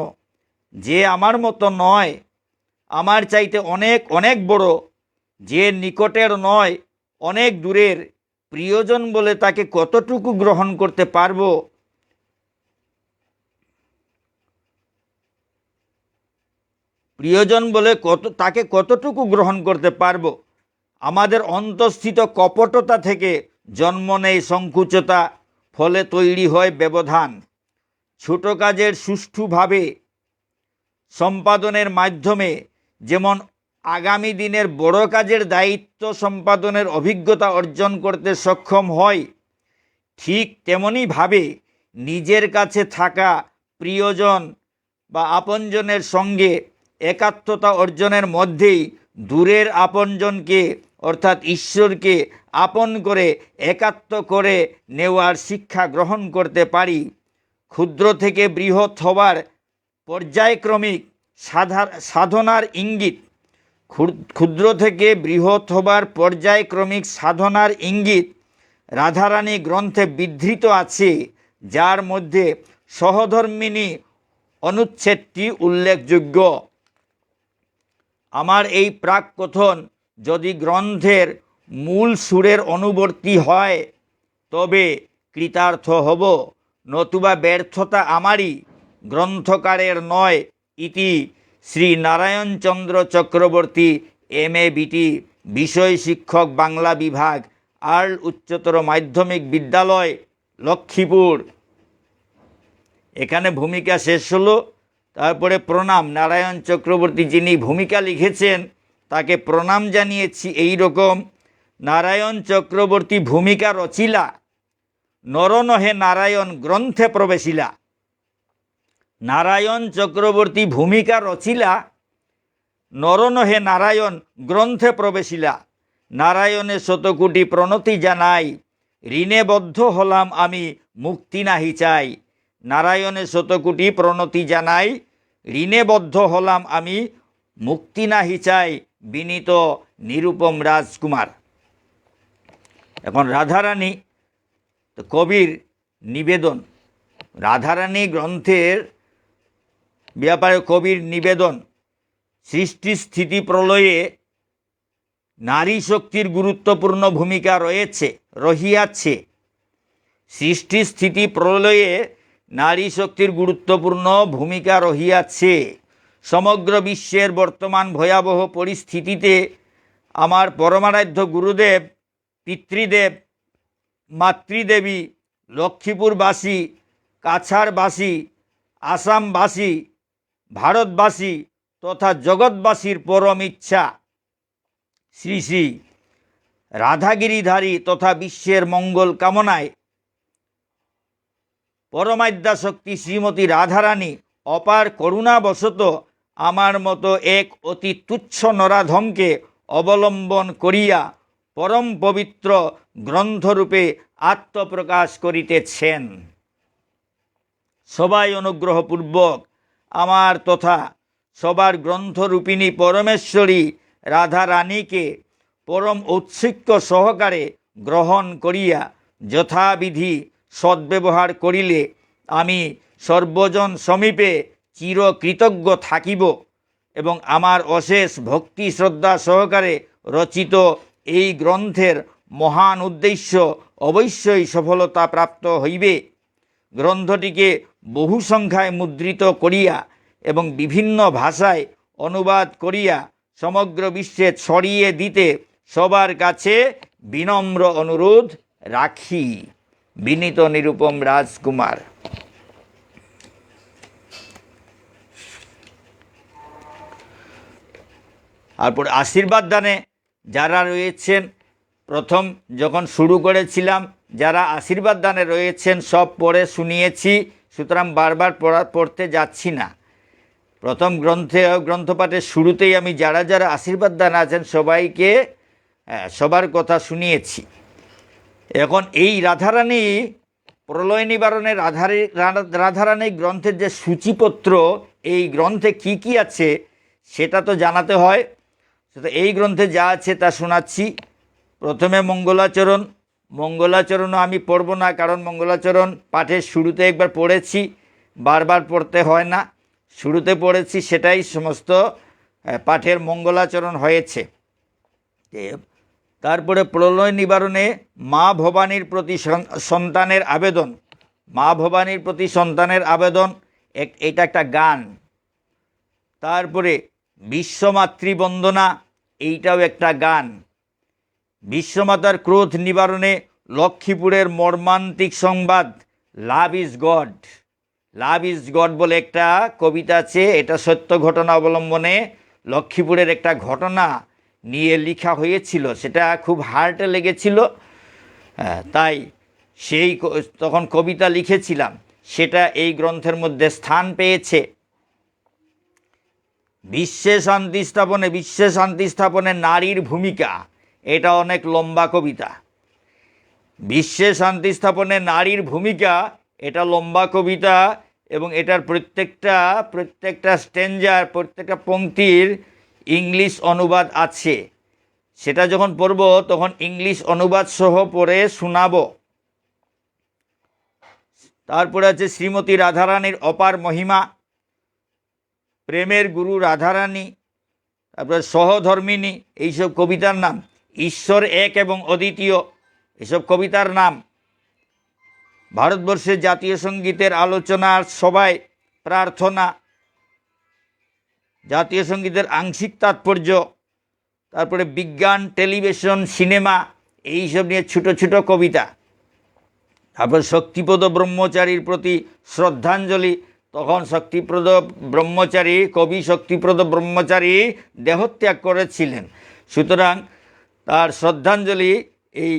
যে আমার মতো নয়, আমার চাইতে অনেক অনেক বড়, যে নিকটের নয় অনেক দূরের, প্রিয়জন বলে তাকে কতটুকু গ্রহণ করতে পারবো? প্রিয়জন বলে তাকে কতটুকু গ্রহণ করতে পারবো? আমাদের অন্তঃস্থিত কপটতা থেকে জন্ম নেয় সংকুচতা, ফলে তৈরি হয় ব্যবধান। ছোট কাজের সুষ্ঠুভাবে সম্পাদনের মাধ্যমে যেমন আগামী দিনের বড় কাজের দায়িত্ব সম্পাদনের অভিজ্ঞতা অর্জন করতে সক্ষম হয়, ঠিক তেমনিভাবে নিজের কাছে থাকা প্রিয়জন বা আপনজনের সঙ্গে একাত্মতা অর্জনের মধ্যেই দূরের আপনজনকে অর্থাৎ ঈশ্বরকে আপন করে একাত্ম করে নেওয়ার শিক্ষা গ্রহণ করতে পারি। ক্ষুদ্র থেকে বৃহৎ হবার পর্যায়ক্রমিক সাধনার ইঙ্গিত, ক্ষুদ্র থেকে বৃহৎ হবার পর্যায়ক্রমিক সাধনার ইঙ্গিত রাধারানী গ্রন্থে বিধৃত আছে, যার মধ্যে সহধর্মিণী অনুচ্ছেদটি উল্লেখযোগ্য। আমার এই প্রাক কথন যদি গ্রন্থের মূল সুরের অনুবর্তী হয়, তবে কৃতার্থ হব, নতুবা ব্যর্থতা আমারই, গ্রন্থকারের নয়। ইতি শ্রী নারায়ণচন্দ্র চক্রবর্তী, MA BT, বিষয় শিক্ষক, বাংলা বিভাগ, আর্ল উচ্চতর মাধ্যমিক বিদ্যালয়, লক্ষ্মীপুর। এখানে ভূমিকা শেষ হলো। তারপরে প্রণাম। নারায়ণ চক্রবর্তী যিনি ভূমিকা লিখেছেন তাকে প্রণাম জানিয়েছি। এই রকম নারায়ণ চক্রবর্তী ভূমিকা রচিলা, নরনহে নারায়ণ গ্রন্থে প্রবেশিলা। নারায়ণ চক্রবর্তী ভূমিকা রচিলা, নরনহে নারায়ণ গ্রন্থে প্রবেশিলা। নারায়ণে শতকোটি প্রণতি জানাই, ঋণে বদ্ধ হলাম আমি মুক্তি নাহি চাই। নারায়ণে শতকোটি প্রণতি জানাই, ঋণে বদ্ধ হলাম আমি মুক্তি নাহি চাই। বিনীত নিরুপম রাজকুমার। এখন রাধারানী, তো কবির নিবেদন, রাধারানী গ্রন্থের ব্যাপারে কবির নিবেদন। সৃষ্টি স্থিতি প্রলয়ে নারী শক্তির গুরুত্বপূর্ণ ভূমিকা রহিয়াছে। সৃষ্টি স্থিতি প্রলয়ে নারী শক্তির গুরুত্বপূর্ণ ভূমিকা রহিয়াছে। সমগ্র বিশ্বের বর্তমান ভয়াবহ পরিস্থিতিতে আমার পরমারাধ্য গুরুদেব, পিতৃদেব, মাতৃদেবী, লক্ষ্মীপুরবাসী, কাছাড়বাসী, আসামবাসী, ভারতবাসী তথা জগৎবাসীর পরম ইচ্ছা শ্রী শ্রী রাধাগিরিধারী তথা বিশ্বের মঙ্গল কামনায় পরমাদ্যা শক্তি শ্রীমতী রাধারানী অপার করুণাবশত আমার মতো এক অতি তুচ্ছ নরাধমকে অবলম্বন করিয়া পরম পবিত্র গ্রন্থরূপে আত্মপ্রকাশ করিতেছেন। সবাই অনুগ্রহপূর্বক আমার তথা সবার গ্রন্থরূপিণী পরমেশ্বরী রাধারানীকে পরম ঔৎসুক্য সহকারে গ্রহণ করিয়া যথাবিধি সদ্ব্যবহার করিলে আমি সর্বজন সমীপে চিরকৃতজ্ঞ থাকিব এবং আমার অশেষ ভক্তি শ্রদ্ধা সহকারে রচিত এই গ্রন্থের মহান উদ্দেশ্য অবশ্যই সফলতা প্রাপ্ত হইবে। গ্রন্থটিকে বহু সংখ্যায় মুদ্রিত করিয়া এবং বিভিন্ন ভাষায় অনুবাদ করিয়া সমগ্র বিশ্বে ছড়িয়ে দিতে সবার কাছে বিনম্র অনুরোধ রাখি। বিনীত নিরুপম রাজকুমার। তারপর আশীর্বাদ দানে যারা রয়েছেন, প্রথম যখন শুরু করেছিলাম যারা আশীর্বাদ দানে রয়েছেন সব পড়ে শুনিয়েছি, সুতরাং বারবার পড়তে যাচ্ছি না। প্রথম গ্রন্থপাঠের শুরুতেই আমি যারা যারা আশীর্বাদ দান আছেন সবাইকে সবার কথা শুনিয়েছি। এখন এই রাধারানী প্রলয় নিবারণের রাধারানী গ্রন্থের যে সূচিপত্র, এই গ্রন্থে কি কি আছে সেটা তো জানাতে হয়। সেটা এই গ্রন্থে যা আছে তা শোনাচ্ছি। প্রথমে মঙ্গলাচরণও আমি পড়ব না, কারণ মঙ্গলাচরণ পাঠের শুরুতে একবার পড়েছি, বারবার পড়তে হয় না। শুরুতে পড়েছি, সেটাই সমস্ত পাঠের মঙ্গলাচরণ হয়েছে। তারপরে প্রলয় নিবারণে মা ভবানীর প্রতি সন্তানের আবেদন, মা ভবানীর প্রতি সন্তানের আবেদন, এটা একটা গান। তারপরে বিশ্বমাতৃবন্দনা, এইটাও একটা গান। বিশ্বমাতার ক্রোধ নিবারণে লক্ষ্মীপুরের মর্মান্তিক সংবাদ, love is god. Love is god বলে একটা কবিতা আছে, এটা সত্য ঘটনা অবলম্বনে লক্ষ্মীপুরের একটা ঘটনা নিয়ে লেখা হয়েছিল, সেটা খুব হার্টে লেগেছিল, তাই তখন কবিতা লিখেছিলাম, সেটা এই গ্রন্থের মধ্যে স্থান পেয়েছে। বিশ্বে শান্তি স্থাপনে নারীর ভূমিকা, এটা অনেক লম্বা কবিতা। বিশ্বে শান্তি স্থাপনে নারীর ভূমিকা, এটা লম্বা কবিতা, এবং এটার প্রত্যেকটা স্ট্যাঞ্জার, প্রত্যেকটা পংক্তির ইংলিশ অনুবাদ আছে। সেটা যখন পড়ব তখন ইংলিশ অনুবাদ সহ পড়ে শোনাব। তারপরে আছে শ্রীমতী রাধারানীর অপার মহিমা, প্রেমের গুরু রাধারানী, তারপরে সহধর্মিনী, এইসব কবিতার নাম। ঈশ্বর এক এবং অদ্বিতীয়, এসব কবিতার নাম। ভারতবর্ষের জাতীয় সঙ্গীতের আলোচনার সবাই প্রার্থনা, জাতীয় সঙ্গীতের আংশিক তাৎপর্য, তারপরে বিজ্ঞান, টেলিভিশন, সিনেমা, এইসব নিয়ে ছোটো ছোটো কবিতা। তারপর শক্তিপ্রদ ব্রহ্মচারীর প্রতি শ্রদ্ধাঞ্জলি, তখন কবি শক্তিপ্রদ ব্রহ্মচারী দেহত্যাগ করেছিলেন, সুতরাং তার শ্রদ্ধাঞ্জলি এই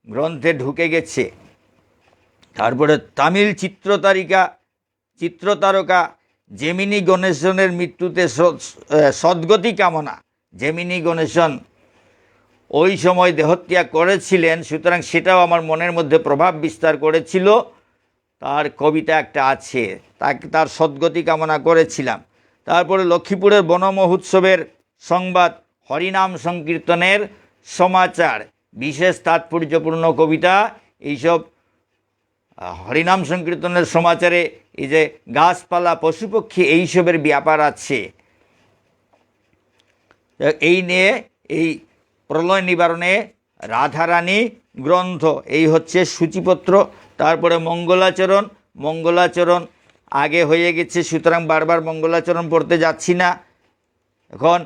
গ্রন্থে ঢুকে গেছে। তারপরে তামিল চিত্রতারকা জেমিনি গণেশনের মৃত্যুতে সদ্গতি কামনা। জেমিনি গণেশন ওই সময় দেহত্যাগ করেছিলেন, সুতরাং সেটাও আমার মনের মধ্যে প্রভাব বিস্তার করেছিল। তার কবিতা একটা আছে, তার সদ্গতি কামনা করেছিলাম। তারপরে লক্ষ্মীপুরের বন মহোৎসবের সংবাদ, হরিনাম সংকীর্তনের সমাচার, বিশেষ তাৎপর্যপূর্ণ কবিতা। এইসব হরিনাম সংকীর্তনের সমাচারে এই যে গাছপালা, পশুপক্ষী, এইসবের ব্যাপার আছে। এই নিয়ে এই প্রলয় নিবারণে রাধারানী গ্রন্থ, এই হচ্ছে সূচিপত্র। তারপরে মঙ্গলাচরণ আগে হয়ে গেছে, সুতরাং বারবার মঙ্গলাচরণ পড়তে যাচ্ছি না। এখন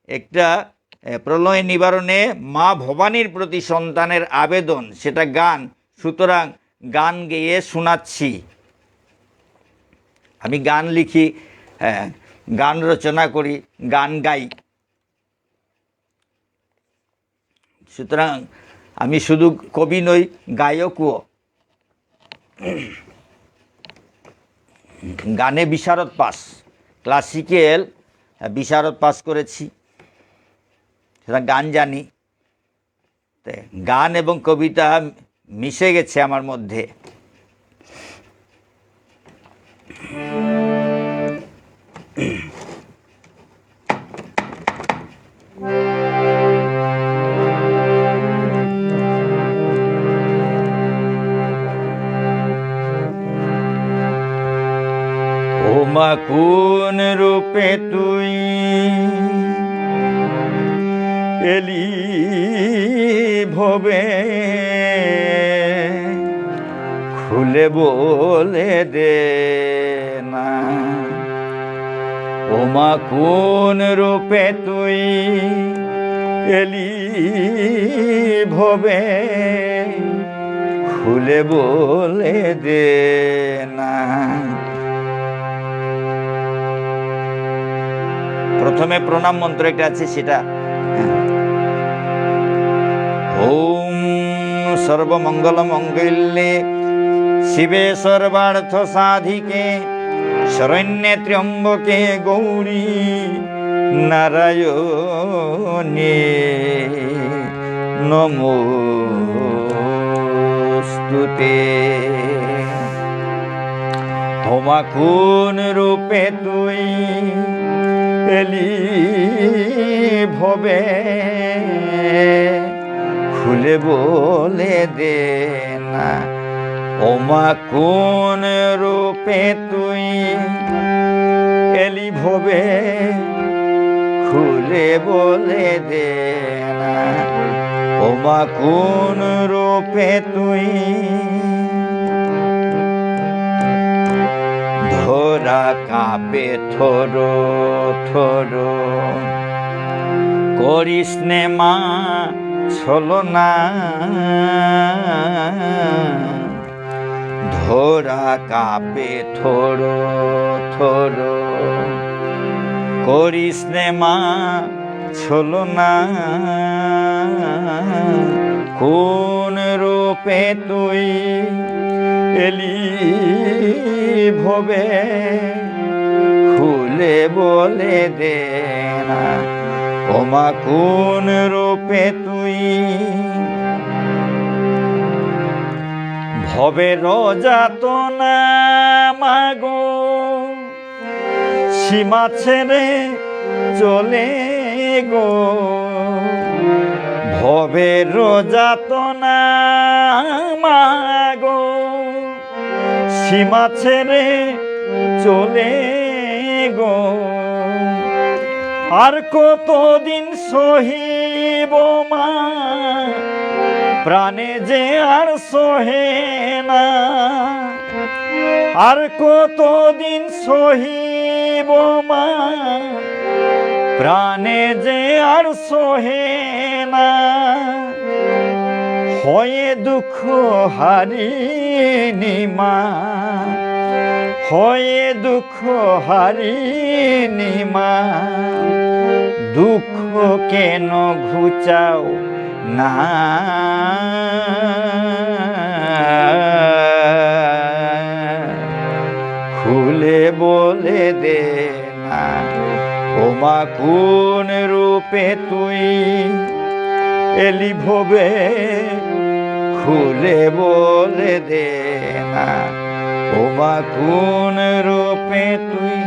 একটা প্রলয় নিবারণে মা ভবানীর প্রতি সন্তানের আবেদন, সেটা গান, সুতরাং গান গেয়ে শোনাচ্ছি। আমি গান লিখি, গান রচনা করি, গান গাই, সুতরাং আমি শুধু কবি নই, গায়কও। গানে বিশারদ পাস, ক্লাসিক্যাল বিশারদ পাস করেছি, সেটা গান জানি। গান এবং কবিতা মিশে গেছে আমার মধ্যে। ওমা কোন রূপে তুই এলি ভবে, খুলে বলে দে না। ওমা কোন রূপে তুই এলি ভবে, খুলে বলে দে না। প্রথমে প্রণাম মন্ত্র একটা আছে, সেটা ওম সর্বমঙ্গল মঙ্গলে শিবে সর্বার্থ সাধিকে শরণ্যে ত্র্যম্বকে গৌরী নারায়ণে নমোস্তুতে। ওমা কোন রূপে তুই এলি ভবে, খুলে বলে দে না। ওমা কোন রূপে তুই এলি ভবে, খুলে বলে দে না। ওমা কোন রূপে তুই ধরা কাঁপে থর থর, করিস নে মা ছলনা। ধরা কাঁপে থর থর, করিস নে মা ছলনা। কোন রূপে তুই এলি ভবে, খুলে বলে দে না। ওমা কোন রূপে তুই ভবের যাতনা মাগো, সীমা ছেড়ে চলে গো। ভবের যাতনা মাগো, সীমা ছেড়ে চলে গো। আর কতদিন সহিব মা, প্রাণে যে আর সহে না। আর কতদিন সহিব মা, প্রাণে যে আর সহে না। হয়ে দুঃখ হারিনি মা, হয়ে দুঃখ হারিনি মা। দুঃখ কেন ঘুচাও না, খুলে বলে দে না। ওমা কোন রূপে তুই এলি ভবে, খুলে বলে দে না। ওমা কোন রূপে তুই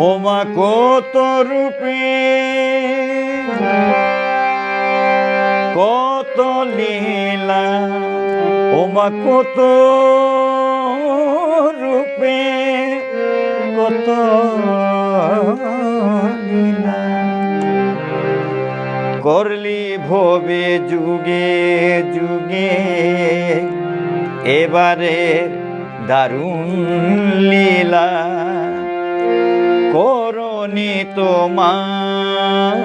ওমা কত রূপে কত লীলা, ওমা কত রূপে কত লীলা। করলি ভবে যুগে যুগে, এবারে দারুণ লীলা। করনি তোমার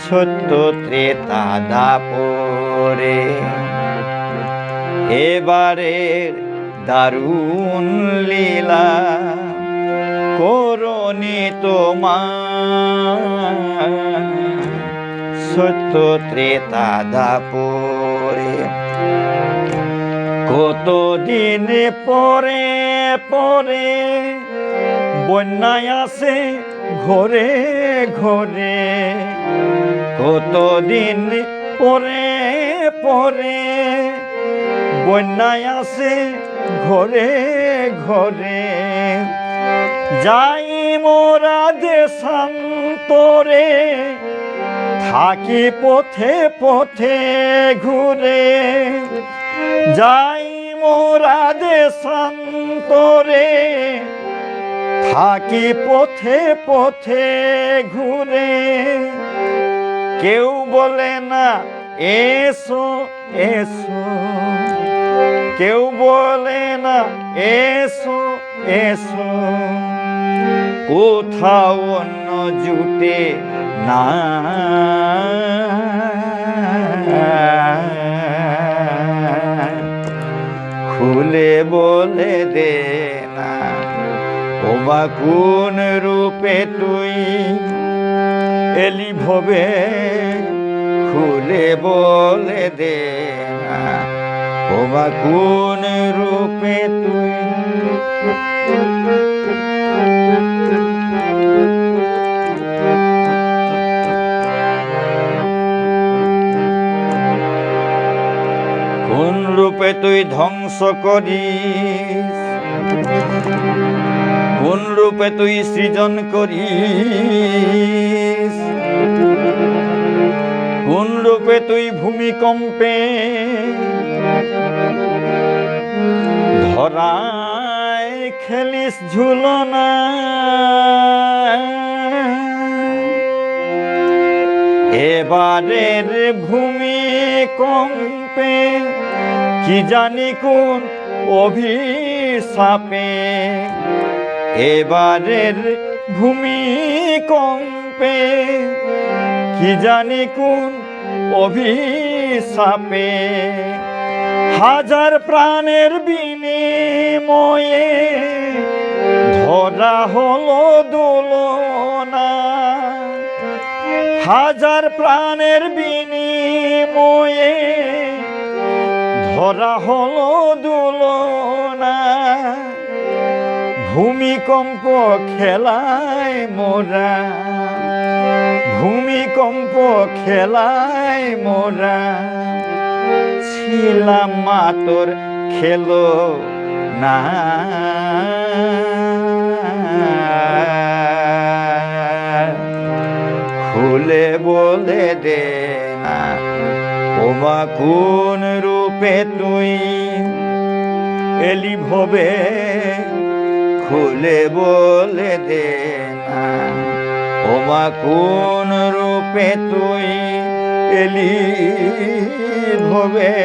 সত্য ত্রেতা দাপরে। এবারের দারুণ লীলা করনি তোমার, সত্য ত্রেতা দাপরে। কতদিন পরে পরে বন্যায় আসে ঘরে ঘরে, কতদিন পরে পরে বন্যায় আসে ঘরে ঘরে। যাই মোরা দেশান্তরে, থাকি পথে পথে ঘুরে। যাই মোরা দেশান্তরে, থাকি পথে পথে ঘুরে। কেউ বলে না এসো এসো, কেউ বলে না এসো এসো, কোথাও অন্য জুটে না। খুলে বলে দে না, ওমা কোন রূপে তুই এলি ভবে। খুলে বলে দে না, ওমা কোন রূপে তুই। কোন রূপে তুই ধ্বংস করিস, কোন রূপে তুই সৃজন করিস। কোন রূপে তুই ভূমিকম্পে ধরায় খেলিস ঝুলনা। এবারের ভূমিকম্পে কি জানি কোন অভিশাপে। এবারের ভূমিকম্পে কি জানি কোন অভিশাপে। হাজার প্রাণের বিনিময়ে ধরা হলো দোলনা। হাজার প্রাণের বিনিময়ে ধরা হলো দোলনা। ভূমিকম্প খেলায় মোরা, ভূমিকম্প খেলায় মোরা। ছিলাম মাতর খেলো না। খুলে বলে দে না, ওমা কোন রূপে তুই এলি ভবে। খুলে বলে দে না, ওমা কোন রূপে তুই এলি ভবে।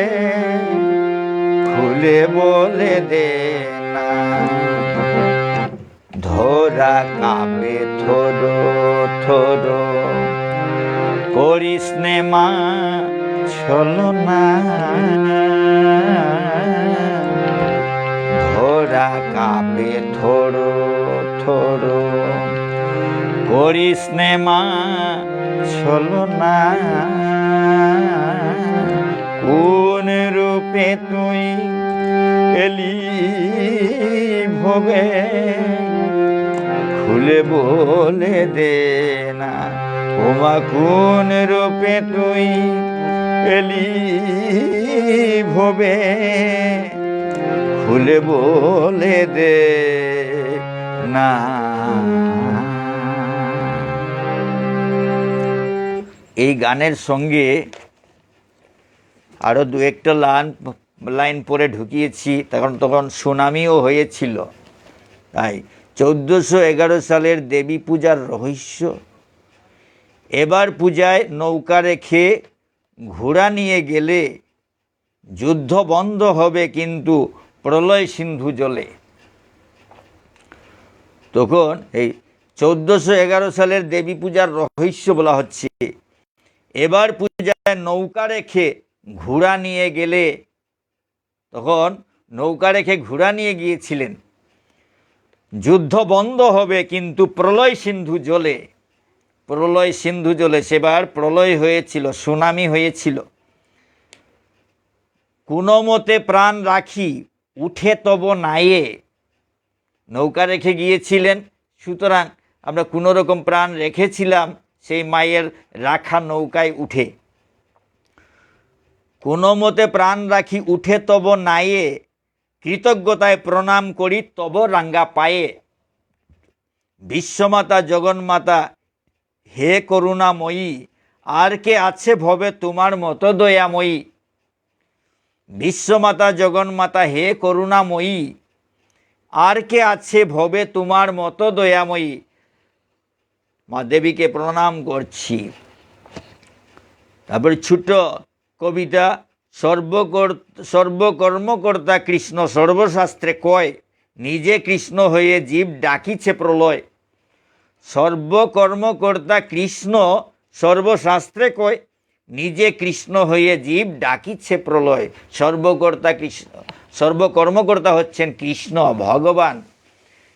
খুলে বলে দে না। ধরা কাঁপে থোড়ো থোড়ো, করিস নে মা ছলনা। ধরা কাঁপে থোড়ো থোড়ো, করিস নে মা ছলনা। কোন রূপে তুই এলি ভবে। খুলে বলে দে না, ওমা কোন রূপে তুই এলি ভবে। খুলে বলে দে না। এই গানের সঙ্গে আরো দু একটা লাইন পরে ঢুকিয়েছি, তখন সুনামিও হয়েছিল। তাই 1411 সালের দেবী পূজার রহস্য। এবার পূজায় নৌকা রেখে ঘোড়া নিয়ে গেলে যুদ্ধ বন্ধ হবে, কিন্তু প্রলয় সিন্ধু জলে। তখন এই 1411 সালের দেবী পূজার রহস্য বলা হচ্ছে, এবার পূজায় নৌকা রেখে ঘোড়া নিয়ে গেলে, তখন নৌকা রেখে ঘোড়া নিয়ে গিয়েছিলেন। যুদ্ধ বন্ধ হবে কিন্তু প্রলয় সিন্ধু জলে, প্রলয় সিন্ধু জলে, সেবার প্রলয় হয়েছিল, সুনামি হয়েছিল। কোনো মতে প্রাণ রাখি উঠে তব নায়ে, নৌকা রেখে গিয়েছিলেন, সুতরাং আমরা কোনো রকম প্রাণ রেখেছিলাম সেই মায়ের রাখা নৌকায় উঠে। কোনো মতে প্রাণ রাখি উঠে তব নায়ে, কৃতজ্ঞতায় প্রণাম করি তব রাঙ্গা পায়ে। বিশ্বমাতা জগন্মাতা হে করুণাময়ী, আর কে আছে ভবে তোমার মতো দয়াময়ী। বিশ্বমাতা জগন্মাতা হে করুণাময়ী, আর কে আছে ভবে তোমার মতো দয়াময়ী। মা দেবীকে প্রণাম করছি। তারপর ছোট কবিতা, সর্বকর্মকর্তা কৃষ্ণ সর্বশাস্ত্রে কয়, নিজে কৃষ্ণ হয়ে জীব ডাকিছে প্রলয়। সর্বকর্মকর্তা কৃষ্ণ সর্বশাস্ত্রে কয়, নিজে কৃষ্ণ হয়ে জীব ডাকিছে প্রলয়। সর্বকর্তা কৃষ্ণ, সর্বকর্মকর্তা হচ্ছেন কৃষ্ণ ভগবান।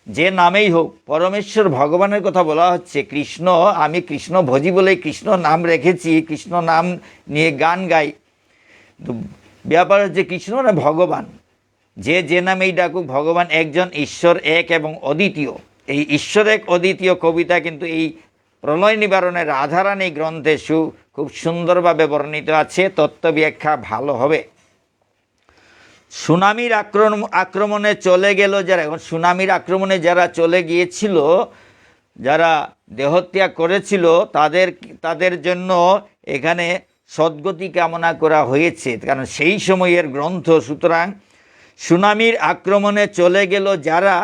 যে নামেই হোক, পরমেশ্বর ভগবানের কথা বলা হচ্ছে। কৃষ্ণ, আমি কৃষ্ণ ভজি বলেই কৃষ্ণ নাম রেখেছি, কৃষ্ণ নাম নিয়ে গান গাই। তো ব্যাপার হচ্ছে কৃষ্ণ না ভগবান, যে যে নামেই ডাকুক ভগবান একজন, ঈশ্বর এক এবং অদ্বিতীয়। এই ঈশ্বর এক অদ্বিতীয় কবিতা কিন্তু এই প্রলয় নিবারণের রাধারানী গ্রন্থে খুব সুন্দরভাবে বর্ণিত আছে। তত্ত্ব ব্যাখ্যা ভালো হবে। সুনামির আক্রমণে চলে গেল যারা, এখন সুনামির আক্রমণে যারা চলে গিয়েছিল, যারা দেহত্যাগ করেছিল, তাদের জন্য এখানে সদ্গতি কামনা করা হয়েছে, কারণ সেই সময়ের গ্রন্থ। সুতরাং সুনামির আক্রমণে চলে গেল যারা,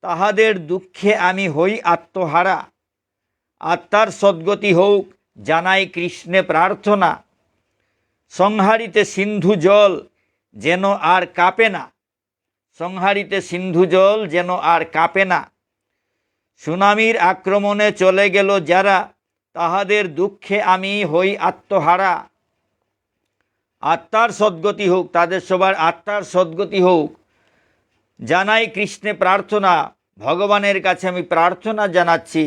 তাহাদের দুঃখে আমি হই আত্মহারা। আত্মার সদ্গতি হোক জানাই কৃষ্ণে প্রার্থনা। সংহারিতে সিন্ধু জল যেন আর কাঁপে না, সংহারিতে সিন্ধু জল যেন আর কাঁপে না। সুনামির আক্রমণে চলে গেল যারা, তাহাদের দুঃখে আমি হই আত্মহারা। আত্মার সদ্গতি হোক, তাদের সবার আত্মার সদ্গতি হোক, জানাই কৃষ্ণে প্রার্থনা। ভগবানের কাছে আমি প্রার্থনা জানাচ্ছি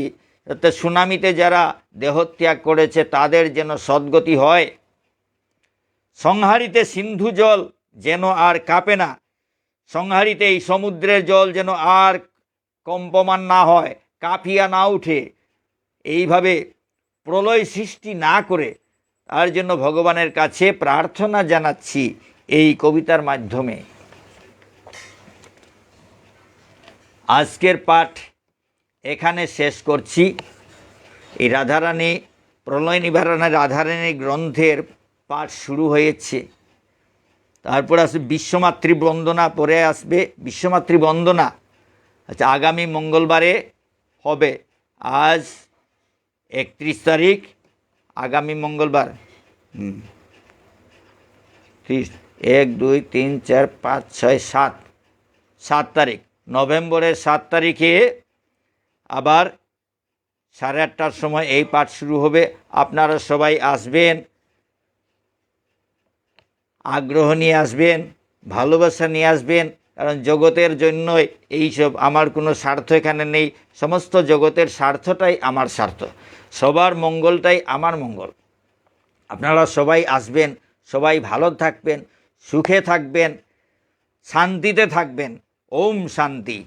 যাতে সুনামিতে যারা দেহত্যাগ করেছে তাদের যেন সদ্গতি হয়। সংহারিতে সিন্ধু জল যেন আর কাঁপে না, সংহারিতে এই সমুদ্রের জল যেন আর কম্পমান না হয়, কাঁপিয়া না উঠে, এইভাবে প্রলয় সৃষ্টি না করে, তার জন্য ভগবানের কাছে প্রার্থনা জানাচ্ছি এই কবিতার মাধ্যমে। আজকের পাঠ এখানে শেষ করছি। এই রাধারানী, প্রলয় নিবারণের রাধারানী গ্রন্থের পাঠ শুরু হয়েছে। তারপর আসবে বিশ্বমাতৃ বন্দনা, পরে আসবে বিশ্বমাতৃ বন্দনা। আচ্ছা, আগামী মঙ্গলবারে হবে। আজ 31 তারিখ, আগামী মঙ্গলবার 1, 2, 3, 4, 5, 6, 7 তারিখ, নভেম্বরের 7 তারিখে আবার 8:30টার সময় এই পাঠ শুরু হবে। আপনারা সবাই আসবেন, আগ্রহ নিয়ে আসবেন, ভালোবাসা নিয়ে আসবেন, কারণ জগতের জন্যই এইসব। আমার কোনো স্বার্থ এখানে নেই, সমস্ত জগতের স্বার্থটাই আমার স্বার্থ, সবার মঙ্গলটাই আমার মঙ্গল। আপনারা সবাই আসবেন, সবাই ভালো থাকবেন, সুখে থাকবেন, শান্তিতে থাকবেন। ওম শান্তি।